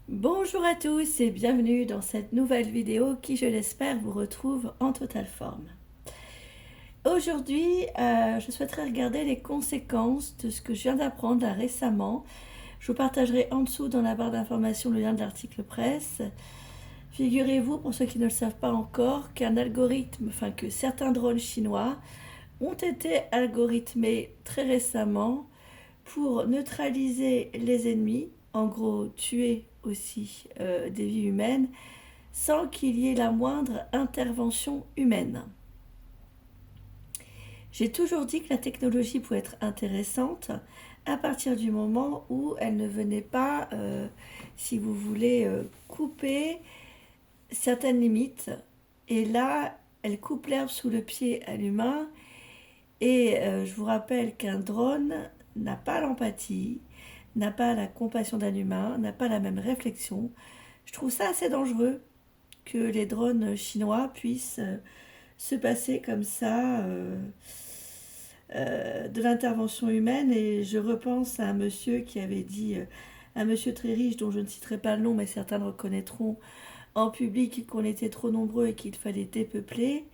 Bonjour à tous et bienvenue dans cette nouvelle vidéo qui, je l'espère, vous retrouve en totale forme. Aujourd'hui, je souhaiterais regarder les conséquences de ce que je viens d'apprendre là récemment. Je vous partagerai en dessous dans la barre d'information le lien de l'article presse. Figurez-vous, pour ceux qui ne le savent pas encore, que certains drones chinois ont été algorithmés très récemment pour neutraliser les ennemis, en gros tuer aussi des vies humaines, sans qu'il y ait la moindre intervention humaine. J'ai toujours dit que la technologie pouvait être intéressante à partir du moment où elle ne venait pas, si vous voulez, couper certaines limites. Et là, elle coupe l'herbe sous le pied à l'humain. Et je vous rappelle qu'un drone n'a pas l'empathie, n'a pas la compassion d'un humain, n'a pas la même réflexion. Je trouve ça assez dangereux que les drones chinois puissent se passer comme ça de l'intervention humaine. Et je repense à un monsieur qui avait dit, un monsieur très riche dont je ne citerai pas le nom, mais certains le reconnaîtront en public, qu'on était trop nombreux et qu'il fallait dépeupler.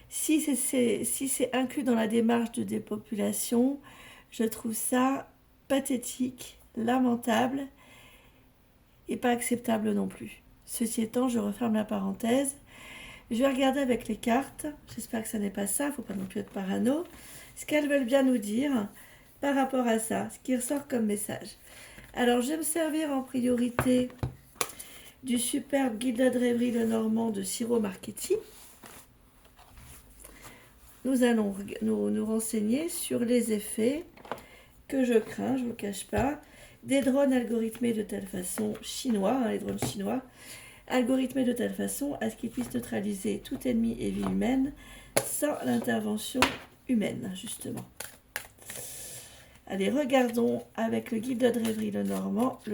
Si c'est inclus dans la démarche de dépopulation, je trouve ça pathétique, lamentable et pas acceptable non plus. Ceci étant, je referme la parenthèse. Je vais regarder avec les cartes. J'espère que ça n'est pas ça, il ne faut pas non plus être parano. Ce qu'elles veulent bien nous dire par rapport à ça, ce qui ressort comme message. Alors, je vais me servir en priorité du superbe Gilda de Rêverie Lenormand de Ciro Marchetti. Nous allons nous renseigner sur les effets que je crains, je ne vous le cache pas, des drones algorithmés de telle façon, chinois, les drones chinois, algorithmés de telle façon à ce qu'ils puissent neutraliser tout ennemi et vie humaine sans l'intervention humaine, justement. Allez, regardons avec le guide de rêverie le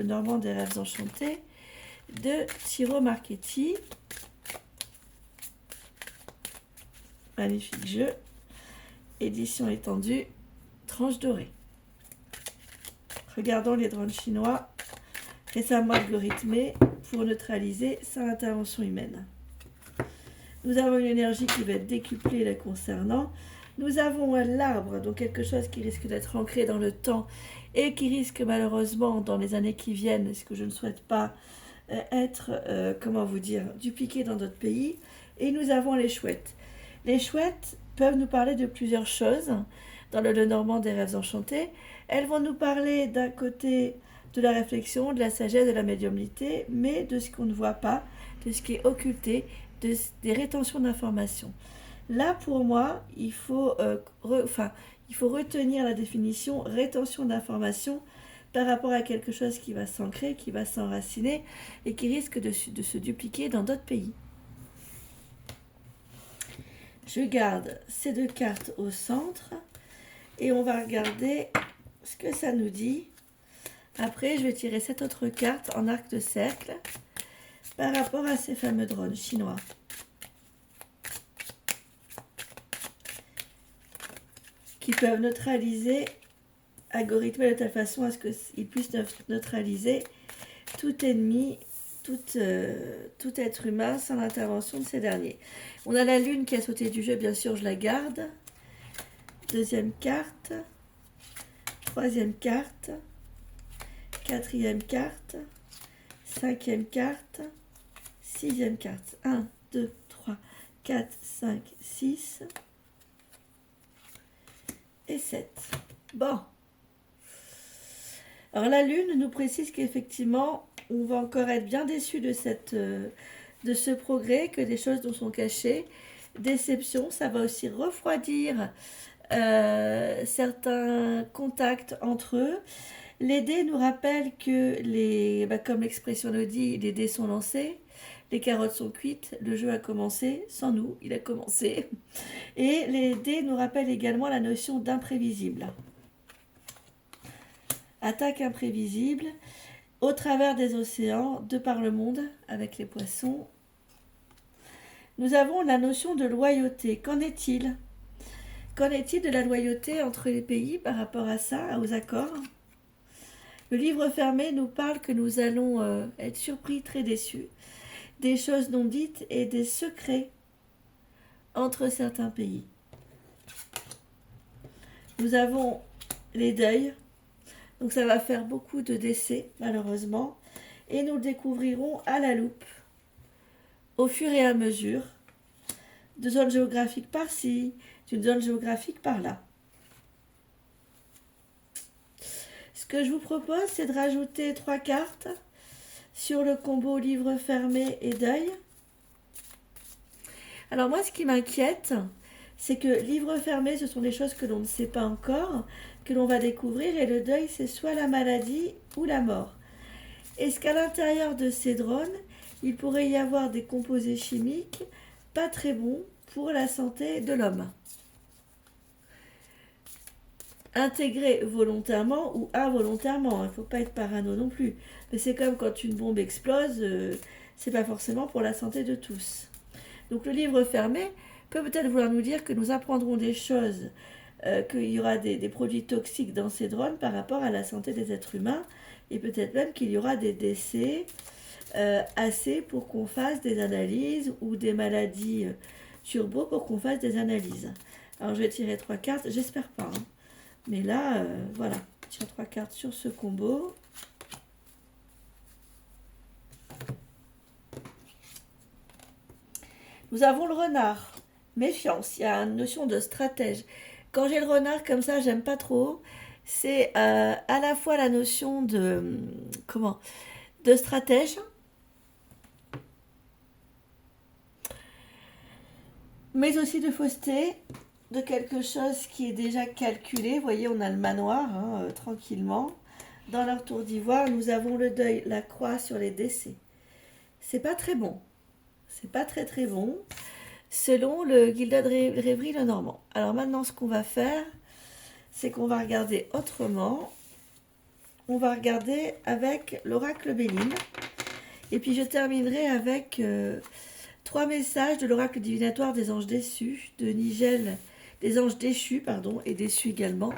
Normand des rêves enchantés de Ciro Marchetti. Magnifique jeu. Édition étendue, tranche dorée. Regardons les drones chinois récemment algorithmés pour neutraliser sans intervention humaine. Nous avons une énergie qui va être décuplée la concernant. Nous avons l'arbre, donc quelque chose qui risque d'être ancré dans le temps et qui risque malheureusement dans les années qui viennent, ce que je ne souhaite pas, être, dupliqué dans d'autres pays. Et nous avons les chouettes. Les chouettes peuvent nous parler de plusieurs choses dans le Lenormand des rêves enchantés. Elles vont nous parler d'un côté de la réflexion, de la sagesse, de la médiumnité, mais de ce qu'on ne voit pas, de ce qui est occulté, des rétentions d'informations. Là, pour moi, il faut retenir la définition rétention d'informations par rapport à quelque chose qui va s'ancrer, qui va s'enraciner et qui risque de se dupliquer dans d'autres pays. Je garde ces deux cartes au centre et on va regarder ce que ça nous dit. Après, je vais tirer cette autre carte en arc de cercle par rapport à ces fameux drones chinois. Qui peuvent neutraliser, algorithmer de telle façon à ce qu'ils puissent neutraliser tout ennemi, tout être humain sans l'intervention de ces derniers. On a la lune qui a sauté du jeu, bien sûr, je la garde. Deuxième carte. Troisième carte. Quatrième carte. Cinquième carte. Sixième carte. 1, 2, 3, 4, 5, 6 et 7. Bon. Alors la lune nous précise qu'effectivement, on va encore être bien déçu de ce progrès, que des choses nous sont cachées. Déception, ça va aussi refroidir certains contacts entre eux. Les dés nous rappellent que, comme l'expression le dit, les dés sont lancés, les carottes sont cuites, le jeu a commencé, sans nous, il a commencé. Et les dés nous rappellent également la notion d'imprévisible. Attaque imprévisible, au travers des océans, de par le monde, avec les poissons. Nous avons la notion de loyauté. Qu'en est-il ? Qu'en est-il de la loyauté entre les pays par rapport à ça, aux accords ? Le livre fermé nous parle que nous allons être surpris, très déçus, des choses non dites et des secrets entre certains pays. Nous avons les deuils, donc ça va faire beaucoup de décès malheureusement, et nous le découvrirons à la loupe, au fur et à mesure, de zones géographiques par-ci, d'une zone géographique par-là. Ce que je vous propose, c'est de rajouter 3 cartes sur le combo livre fermé et deuil. Alors moi, ce qui m'inquiète, c'est que livre fermé, ce sont des choses que l'on ne sait pas encore, que l'on va découvrir, et le deuil, c'est soit la maladie ou la mort. Est-ce qu'à l'intérieur de ces drones, il pourrait y avoir des composés chimiques pas très bons pour la santé de l'homme? Intégrés volontairement ou involontairement, il ne faut pas être parano non plus. Mais c'est comme quand une bombe explose, c'est pas forcément pour la santé de tous. Donc le livre fermé peut peut-être vouloir nous dire que nous apprendrons des choses, qu'il y aura des produits toxiques dans ces drones par rapport à la santé des êtres humains, et peut-être même qu'il y aura des décès assez pour qu'on fasse des analyses, ou des maladies turbo pour qu'on fasse des analyses. Alors je vais tirer 3 cartes, j'espère pas, hein. Mais là, voilà, je tire 3 cartes sur ce combo. Nous avons le renard. Méfiance, il y a une notion de stratège. Quand j'ai le renard comme ça, j'aime pas trop. C'est à la fois la notion de de stratège, mais aussi de fausseté, de quelque chose qui est déjà calculé. Vous voyez, on a le manoir, hein, tranquillement. Dans leur tour d'ivoire, nous avons le deuil, la croix sur les décès. C'est pas très bon. C'est pas très très bon, selon le Gilda de Rêverie le Normand. Alors maintenant, ce qu'on va faire, c'est qu'on va regarder autrement. On va regarder avec l'oracle Béline. Et puis je terminerai avec 3 messages de l'oracle divinatoire des anges déçus, de Nigel, des anges déchus, pardon, et déçus également,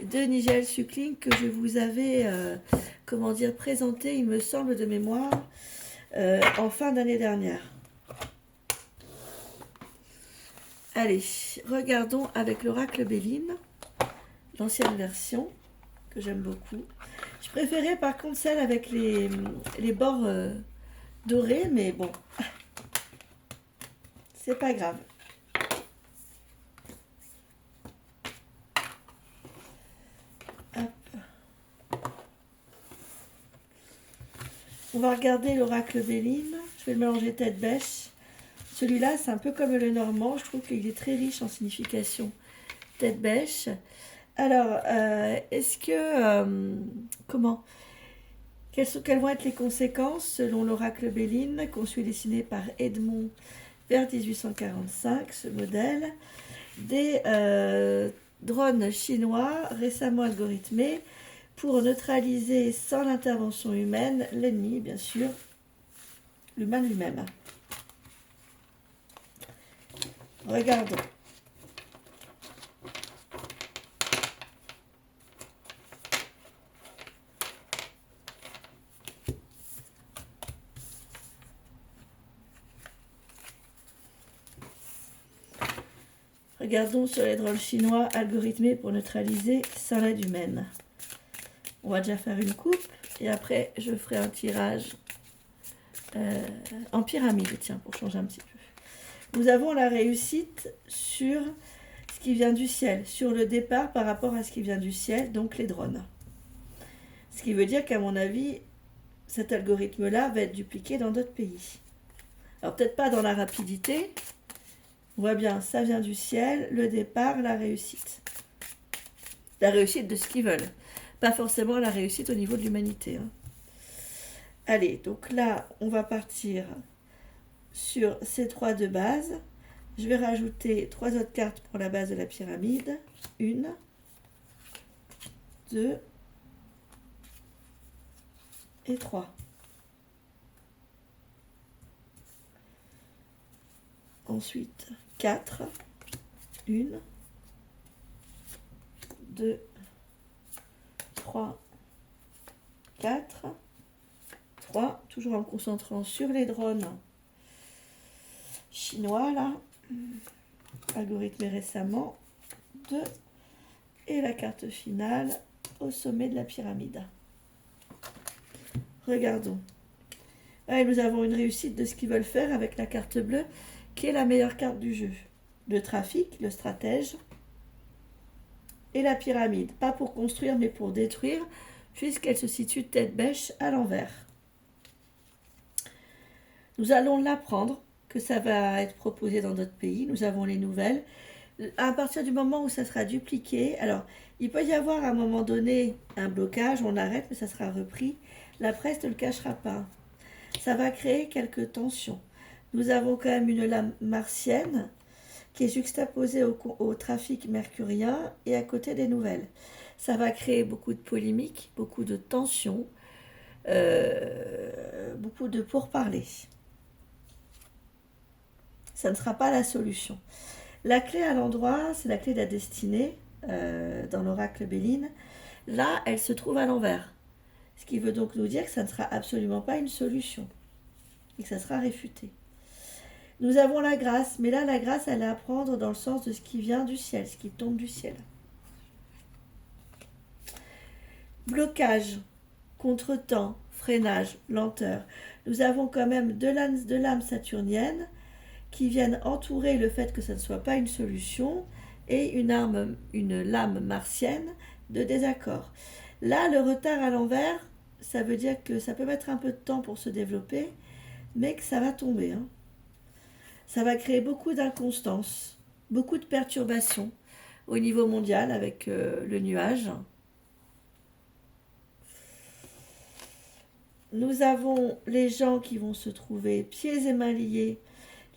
de Nigel Suckling, que je vous avais, présenté, il me semble, de mémoire, en fin d'année dernière. Allez, regardons avec l'oracle Béline, l'ancienne version, que j'aime beaucoup. Je préférais par contre celle avec les bords dorés, mais bon, c'est pas grave. Hop. On va regarder l'oracle Béline. Je vais le mélanger tête bêche. Celui-là, c'est un peu comme le normand. Je trouve qu'il est très riche en signification. Tête bêche. Alors, est-ce que... Quelles vont être les conséquences, selon l'oracle Béline, conçu et dessiné par Edmond vers 1845, ce modèle, des drones chinois récemment algorithmés pour neutraliser sans l'intervention humaine l'ennemi, bien sûr, l'humain lui-même. Regardons. Regardons sur les drones chinois algorithmés pour neutraliser sans l'aide humaine. On va déjà faire une coupe et après je ferai un tirage en pyramide, tiens, pour changer un petit peu. Nous avons la réussite sur ce qui vient du ciel, sur le départ par rapport à ce qui vient du ciel, donc les drones. Ce qui veut dire qu'à mon avis, cet algorithme-là va être dupliqué dans d'autres pays. Alors peut-être pas dans la rapidité. On voit bien, ça vient du ciel, le départ, la réussite. La réussite de ce qu'ils veulent. Pas forcément la réussite au niveau de l'humanité, hein. Allez, donc là, on va partir sur ces 3 de base. Je vais rajouter 3 autres cartes pour la base de la pyramide. 1, 2 et 3. Ensuite, 4. 1, 2, 3 4, 3, toujours en me concentrant sur les drones chinois, là, algorithmé récemment, 2, et la carte finale au sommet de la pyramide. Regardons. Et nous avons une réussite de ce qu'ils veulent faire avec la carte bleue, qui est la meilleure carte du jeu. Le trafic, le stratège, et la pyramide. Pas pour construire, mais pour détruire, puisqu'elle se situe tête bêche à l'envers. Nous allons l'apprendre, que ça va être proposé dans d'autres pays. Nous avons les nouvelles. À partir du moment où ça sera dupliqué, alors il peut y avoir à un moment donné un blocage, on arrête, mais ça sera repris. La presse ne le cachera pas. Ça va créer quelques tensions. Nous avons quand même une lame martienne qui est juxtaposée au trafic mercurien et à côté des nouvelles. Ça va créer beaucoup de polémiques, beaucoup de tensions, beaucoup de pourparlers. Ça ne sera pas la solution. La clé à l'endroit, c'est la clé de la destinée dans l'oracle Béline. Là, elle se trouve à l'envers. Ce qui veut donc nous dire que ça ne sera absolument pas une solution et que ça sera réfuté. Nous avons la grâce, mais là, la grâce, elle est à prendre dans le sens de ce qui vient du ciel, ce qui tombe du ciel. Blocage, contretemps, freinage, lenteur. Nous avons quand même deux lames saturniennes qui viennent entourer le fait que ça ne soit pas une solution et une lame martienne de désaccord. Là, le retard à l'envers, ça veut dire que ça peut mettre un peu de temps pour se développer, mais que ça va tomber. Ça va créer beaucoup d'inconstance, beaucoup de perturbations au niveau mondial avec le nuage. Nous avons les gens qui vont se trouver pieds et mains liés,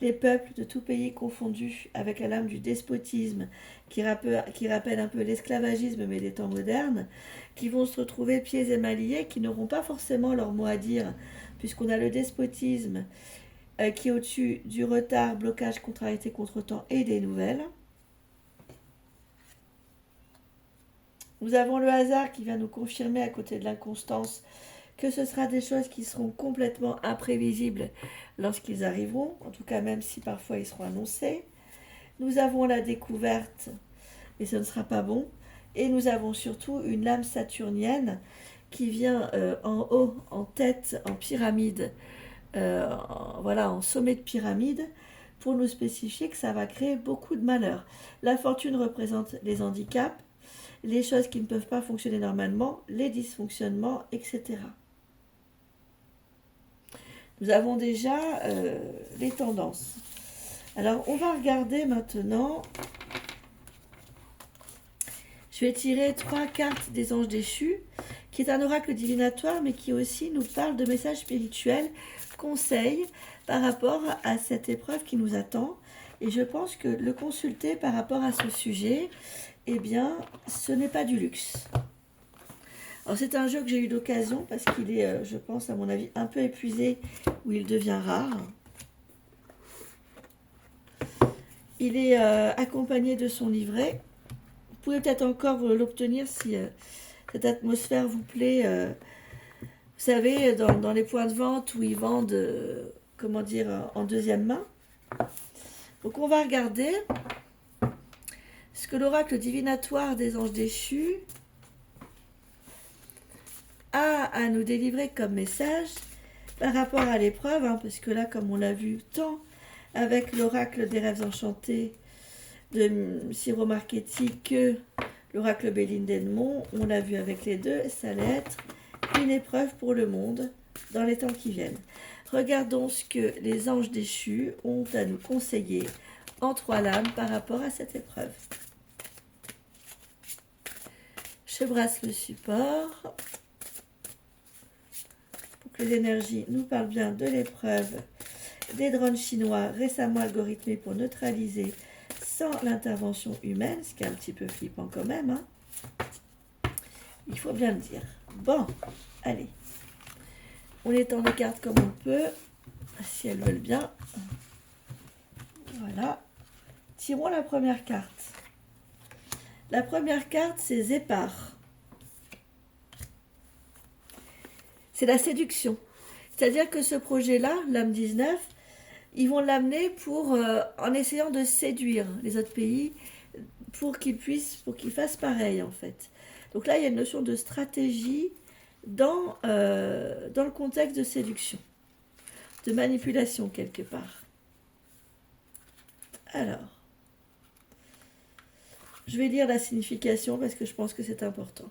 les peuples de tout pays confondus avec la lame du despotisme qui rappelle un peu l'esclavagisme mais des temps modernes, qui vont se retrouver pieds et mains liés, qui n'auront pas forcément leur mot à dire, puisqu'on a le despotisme qui est au-dessus du retard, blocage, contrariété, contretemps et des nouvelles. Nous avons le hasard qui vient nous confirmer à côté de l'inconstance que ce sera des choses qui seront complètement imprévisibles lorsqu'ils arriveront, en tout cas même si parfois ils seront annoncés. Nous avons la découverte, et ce ne sera pas bon. Et nous avons surtout une lame saturnienne qui vient en haut, en tête, en pyramide, en sommet de pyramide, pour nous spécifier que ça va créer beaucoup de malheur. La fortune représente les handicaps, les choses qui ne peuvent pas fonctionner normalement, les dysfonctionnements, etc. Nous avons déjà les tendances. Alors, on va regarder maintenant. Je vais tirer 3 cartes des anges déchus, qui est un oracle divinatoire, mais qui aussi nous parle de messages spirituels, conseils par rapport à cette épreuve qui nous attend. Et je pense que le consulter par rapport à ce sujet, eh bien, ce n'est pas du luxe. Alors, c'est un jeu que j'ai eu l'occasion, parce qu'il est, je pense, à mon avis, un peu épuisé, où il devient rare. Il est accompagné de son livret. Vous pouvez peut-être encore l'obtenir si cette atmosphère vous plaît. Vous savez, dans les points de vente où ils vendent, en deuxième main. Donc, on va regarder ce que l'oracle divinatoire des anges déchus a à nous délivrer comme message par rapport à l'épreuve, parce que là, comme on l'a vu tant avec l'oracle des rêves enchantés de Ciro Marchetti que l'oracle Béline d'Edmond, on l'a vu avec les deux, ça allait être une épreuve pour le monde dans les temps qui viennent. Regardons ce que les anges déchus ont à nous conseiller en 3 lames par rapport à cette épreuve. Je brasse le support pour que les énergies nous parlent bien de l'épreuve des drones chinois récemment algorithmés pour neutraliser sans l'intervention humaine, ce qui est un petit peu flippant quand même. Il faut bien le dire. Bon, allez. On étend les cartes comme on peut, si elles veulent bien. Voilà. Tirons la première carte. La première carte, c'est Zépar. c'est la séduction. C'est-à-dire que ce projet-là, l'âme 19, ils vont l'amener en essayant de séduire les autres pays pour qu'ils fassent pareil en fait. Donc là, il y a une notion de stratégie dans le contexte de séduction, de manipulation quelque part. Alors, je vais lire la signification parce que je pense que c'est important.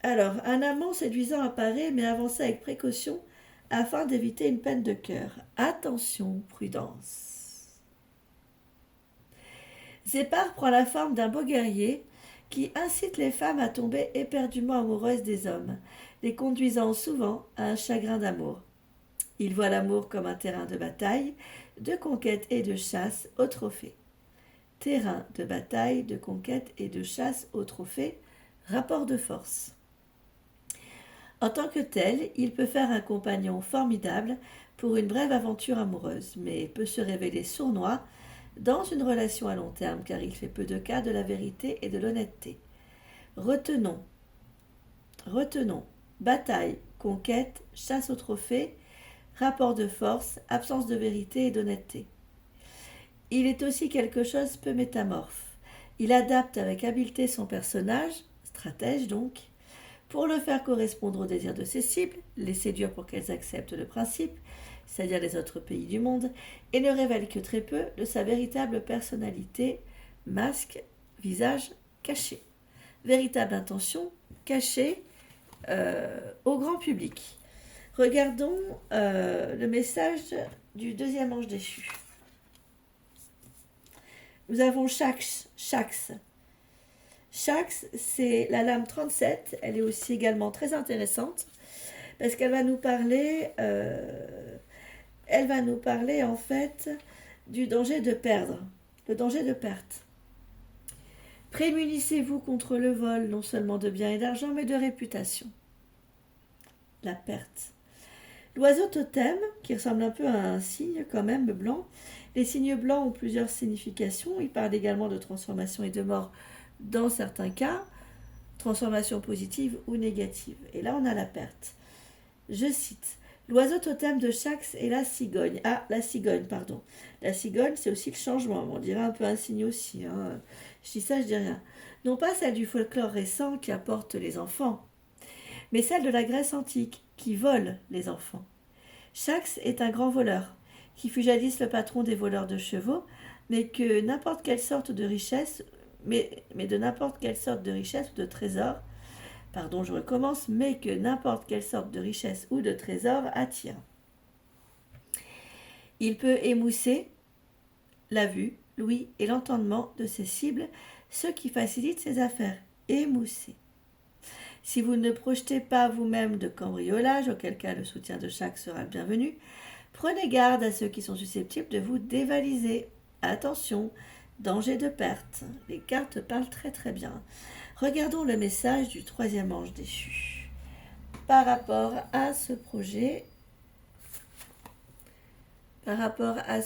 Alors, un amant séduisant apparaît, mais avancez avec précaution afin d'éviter une peine de cœur. Attention, prudence. Zépar prend la forme d'un beau guerrier qui incite les femmes à tomber éperdument amoureuses des hommes, les conduisant souvent à un chagrin d'amour. Il voit l'amour comme un terrain de bataille, de conquête et de chasse au trophée. Terrain de bataille, de conquête et de chasse au trophée, rapport de force. En tant que tel, il peut faire un compagnon formidable pour une brève aventure amoureuse, mais peut se révéler sournois dans une relation à long terme car il fait peu de cas de la vérité et de l'honnêteté. Retenons, bataille, conquête, chasse au trophée, rapport de force, absence de vérité et d'honnêteté. Il est aussi quelque chose peu métamorphe. Il adapte avec habileté son personnage, stratège donc, pour le faire correspondre aux désirs de ses cibles, les séduire pour qu'elles acceptent le principe, c'est-à-dire les autres pays du monde, et ne révèle que très peu de sa véritable personnalité, masque, visage caché. Véritable intention cachée au grand public. Regardons le message du deuxième ange déchu. Nous avons Shax. Shax, c'est la lame 37. Elle est aussi également très intéressante parce qu'elle va nous parler, en fait du danger de perdre, le danger de perte. Prémunissez-vous contre le vol, non seulement de biens et d'argent, mais de réputation. La perte. L'oiseau totem, qui ressemble un peu à un cygne quand même blanc. Les cygnes blancs ont plusieurs significations. Ils parlent également de transformation et de mort dans certains cas, transformation positive ou négative. Et là, on a la perte. Je cite. L'oiseau totem de Shax est la cigogne. Ah, la cigogne, pardon. La cigogne, c'est aussi le changement. On dirait un peu un signe aussi. Hein. Je dis ça, je dis rien. Non pas celle du folklore récent qui apporte les enfants, mais celle de la Grèce antique qui vole les enfants. Shax est un grand voleur, qui fut jadis le patron des voleurs de chevaux, mais que n'importe quelle sorte de richesse, mais de n'importe quelle sorte de richesse ou de trésor, pardon, je recommence, mais que n'importe quelle sorte de richesse ou de trésor attire. Il peut émousser la vue, l'ouïe et l'entendement de ses cibles, ce qui facilite ses affaires. Émousser. Si vous ne projetez pas vous-même de cambriolage, auquel cas le soutien de Shax sera le bienvenu, prenez garde à ceux qui sont susceptibles de vous dévaliser. Attention, danger de perte. Les cartes parlent très très bien. Regardons le message du troisième ange déchu. Par rapport à ce projet, par rapport à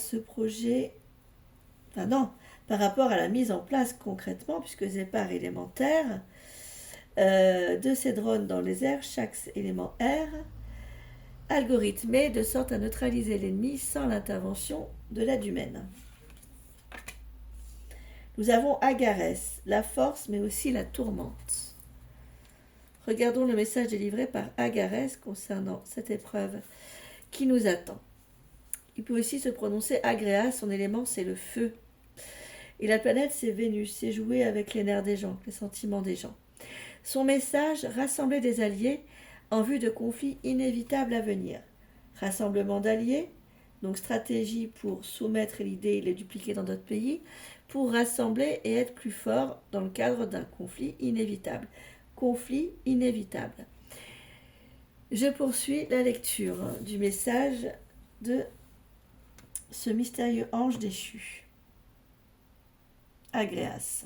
la mise en place concrètement, puisque Zépar élémentaire, de ces drones dans les airs, chaque élément R, algorithmé de sorte à neutraliser l'ennemi sans l'intervention de l'aide humaine. Nous avons Agarès, la force mais aussi la tourmente. Regardons le message délivré par Agarès concernant cette épreuve qui nous attend. Il peut aussi se prononcer Agréa, son élément c'est le feu. Et la planète c'est Vénus, c'est jouer avec les nerfs des gens, les sentiments des gens. Son message, rassembler des alliés en vue de conflits inévitables à venir. Rassemblement d'alliés, donc stratégie pour soumettre l'idée et les dupliquer dans d'autres pays, pour rassembler et être plus fort dans le cadre d'un conflit inévitable. Conflit inévitable. Je poursuis la lecture du message de ce mystérieux ange déchu. Agréas.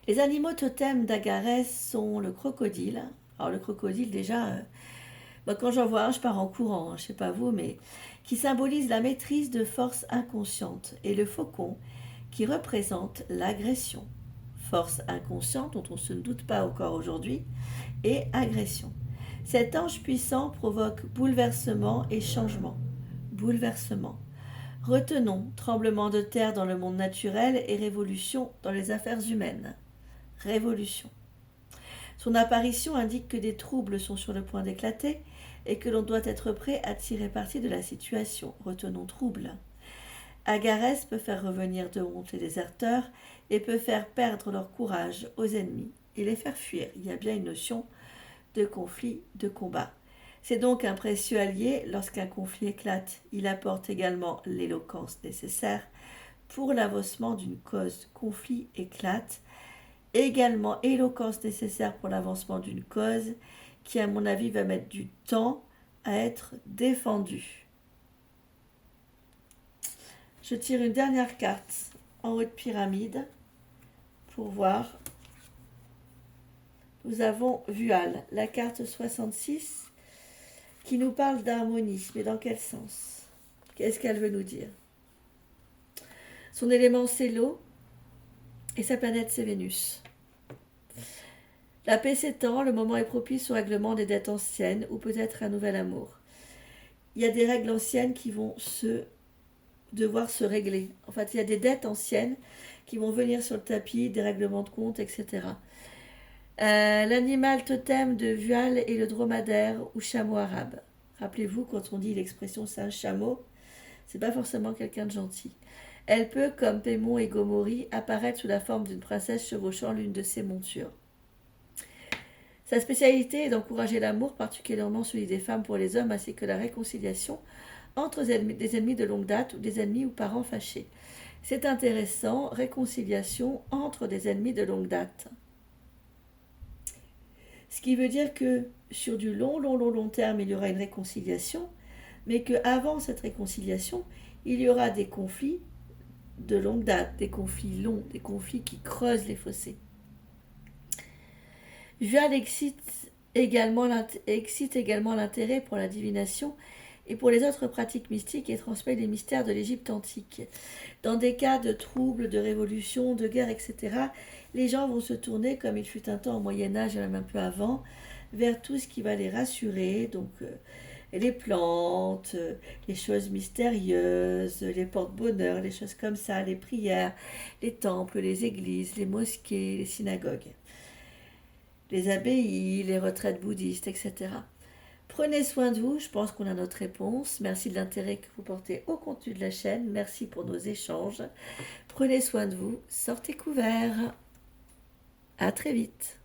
Les animaux totems d'Agarès sont le crocodile. Alors le crocodile déjà, quand j'en vois un, je pars en courant, je ne sais pas vous, mais qui symbolise la maîtrise de force inconsciente, et le faucon qui représente l'agression. Force inconsciente dont on ne se doute pas encore aujourd'hui, et agression. Cet ange puissant provoque bouleversement et changement. Bouleversement. Retenons, tremblement de terre dans le monde naturel et révolution dans les affaires humaines. Révolution. Son apparition indique que des troubles sont sur le point d'éclater et que l'on doit être prêt à tirer parti de la situation. Retenons trouble. Agarès peut faire revenir de honte les déserteurs et peut faire perdre leur courage aux ennemis et les faire fuir. Il y a bien une notion de conflit, de combat. C'est donc un précieux allié lorsqu'un conflit éclate. Il apporte également l'éloquence nécessaire pour l'avancement d'une cause. Conflit éclate, également éloquence nécessaire pour l'avancement d'une cause qui, à mon avis, va mettre du temps à être défendue. Je tire une dernière carte en haut de pyramide pour voir. Nous avons Vual, la carte 66, qui nous parle d'harmonie. Mais dans quel sens? Qu'est-ce qu'elle veut nous dire? Son élément, c'est l'eau, et sa planète, c'est Vénus. La paix s'étend, le moment est propice au règlement des dettes anciennes, ou peut-être un nouvel amour. Il y a des règles anciennes qui vont devoir se régler. En fait, il y a des dettes anciennes qui vont venir sur le tapis, des règlements de compte, etc. L'animal totem de Vual est le dromadaire ou chameau arabe. Rappelez-vous, quand on dit l'expression c'est un chameau, c'est pas forcément quelqu'un de gentil. Elle peut, comme Pémon et Gomori, apparaître sous la forme d'une princesse chevauchant l'une de ses montures. Sa spécialité est d'encourager l'amour, particulièrement celui des femmes pour les hommes, ainsi que la réconciliation entre des ennemis de longue date ou des ennemis ou parents fâchés. C'est intéressant, réconciliation entre des ennemis de longue date. Ce qui veut dire que sur du long terme, il y aura une réconciliation, mais qu'avant cette réconciliation, il y aura des conflits de longue date, des conflits longs, des conflits qui creusent les fossés. Vual excite également l'intérêt pour la divination et pour les autres pratiques mystiques et transmet les mystères de l'Égypte antique. Dans des cas de troubles, de révolutions, de guerres, etc., les gens vont se tourner, comme il fut un temps au Moyen-Âge et même un peu avant, vers tout ce qui va les rassurer, donc les plantes, les choses mystérieuses, les porte-bonheur, les choses comme ça, les prières, les temples, les églises, les mosquées, les synagogues, les abbayes, les retraites bouddhistes, etc. Prenez soin de vous, je pense qu'on a notre réponse. Merci de l'intérêt que vous portez au contenu de la chaîne. Merci pour nos échanges. Prenez soin de vous, sortez couverts. À très vite.